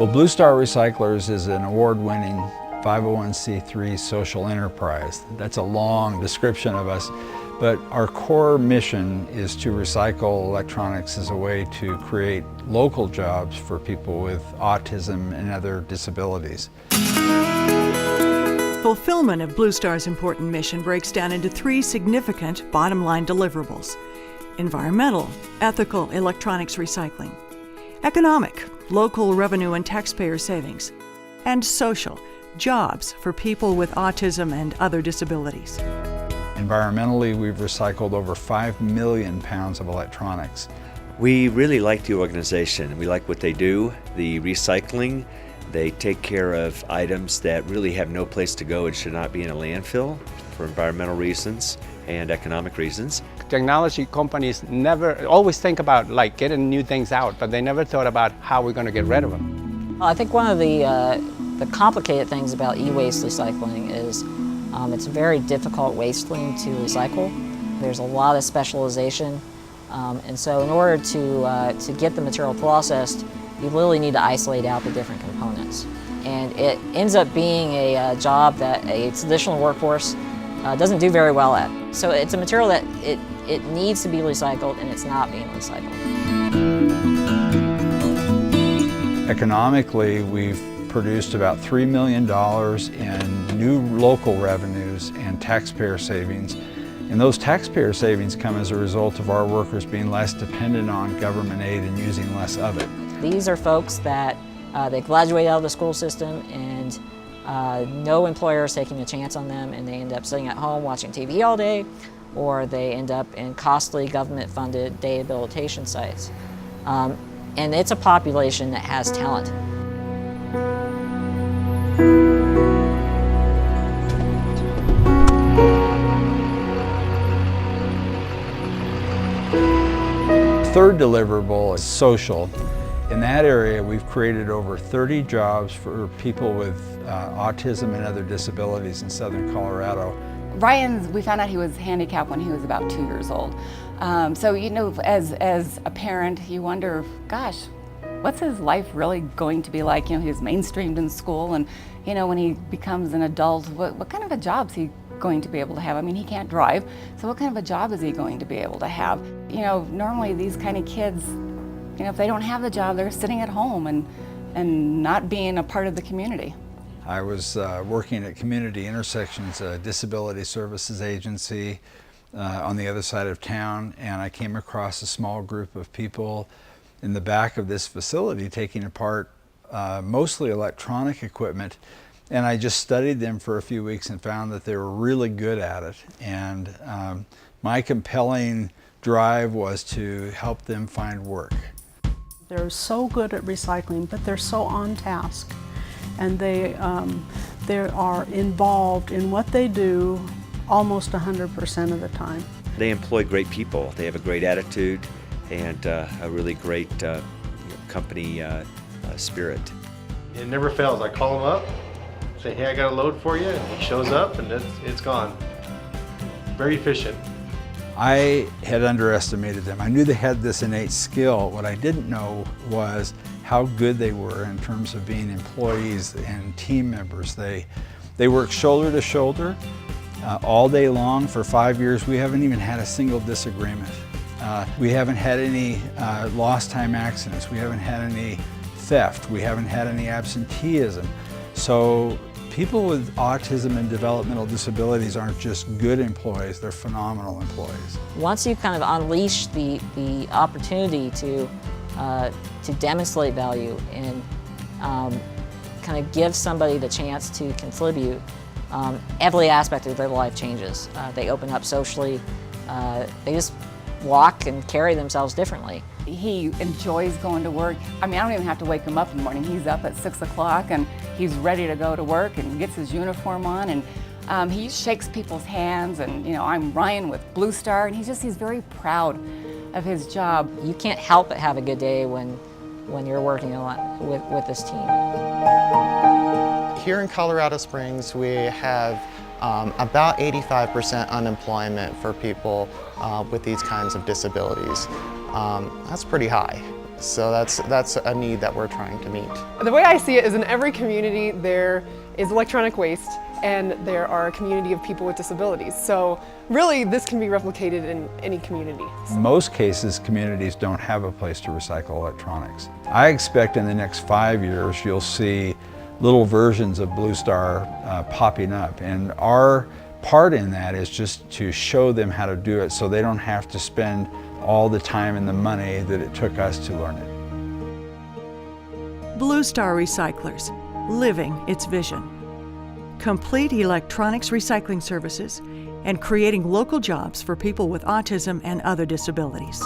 Well, Blue Star Recyclers is an award-winning 501c3 social enterprise. That's a long description of us, but our core mission is to recycle electronics as a way to create local jobs for people with autism and other disabilities. Fulfillment of Blue Star's important mission breaks down into three significant bottom-line deliverables: environmental, ethical electronics recycling; economic, local revenue and taxpayer savings; and social, jobs for people with autism and other disabilities. Environmentally, we've recycled over 5 million pounds of electronics. We really like the organization. We like what they do, the recycling. They take care of items that really have no place to go and should not be in a landfill for environmental reasons and economic reasons. Technology companies always think about getting new things out, but they never thought about how we're going to get rid of them. I think one of the complicated things about e-waste recycling is it's a very difficult waste stream to recycle. There's a lot of specialization, and so in order to get the material processed, you literally need to isolate out the different components. And it ends up being a job that a traditional workforce doesn't do very well at. So it's a material that it needs to be recycled, and it's not being recycled. Economically, we've produced about $3 million in new local revenues and taxpayer savings. And those taxpayer savings come as a result of our workers being less dependent on government aid and using less of it. These are folks that they graduate out of the school system and no employer is taking a chance on them, and they end up sitting at home watching TV all day, or they end up in costly government-funded day rehabilitation sites. And it's a population that has talent. Third deliverable is social. In that area, we've created over 30 jobs for people with autism and other disabilities in southern Colorado. Ryan, we found out he was handicapped when he was about 2 years old. So, you know, as a parent, you wonder, gosh, what's his life really going to be like? You know, he was mainstreamed in school, and, you know, when he becomes an adult, what kind of a job's he going to be able to have? I mean, he can't drive, so what kind of a job is he going to be able to have? You know, normally these kind of kids, you know, if they don't have the job, they're sitting at home and not being a part of the community. I was working at Community Intersections, a disability services agency on the other side of town, and I came across a small group of people in the back of this facility taking apart mostly electronic equipment, and I just studied them for a few weeks and found that they were really good at it. And my compelling drive was to help them find work. They're so good at recycling, but they're so on task, and they are involved in what they do almost 100% of the time. They employ great people. They have a great attitude and a really great company spirit. It never fails. I call him up, say, hey, I got a load for you, and he shows up and it's gone. Very efficient. I had underestimated them. I knew they had this innate skill. What I didn't know was how good they were in terms of being employees and team members. They work shoulder to shoulder all day long for 5 years. We haven't even had a single disagreement. We haven't had any lost time accidents. We haven't had any theft. We haven't had any absenteeism. So people with autism and developmental disabilities aren't just good employees, they're phenomenal employees. Once you kind of unleash the opportunity to demonstrate value and kind of give somebody the chance to contribute, every aspect of their life changes. They open up socially, they just walk and carry themselves differently. He enjoys going to work. I mean, I don't even have to wake him up in the morning. He's up at 6 o'clock and he's ready to go to work and gets his uniform on, and he shakes people's hands, and, you know, I'm Ryan with Blue Star, and he's very proud of his job. You can't help but have a good day when you're working a lot with this team. Here in Colorado Springs, we have about 85% unemployment for people with these kinds of disabilities. That's pretty high. So that's a need that we're trying to meet. The way I see it is in every community there is electronic waste and there are a community of people with disabilities. So really this can be replicated in any community. In most cases, communities don't have a place to recycle electronics. I expect in the next 5 years you'll see little versions of Blue Star popping up, and our part in that is just to show them how to do it so they don't have to spend all the time and the money that it took us to learn it. Blue Star Recyclers, living its vision. Complete electronics recycling services and creating local jobs for people with autism and other disabilities.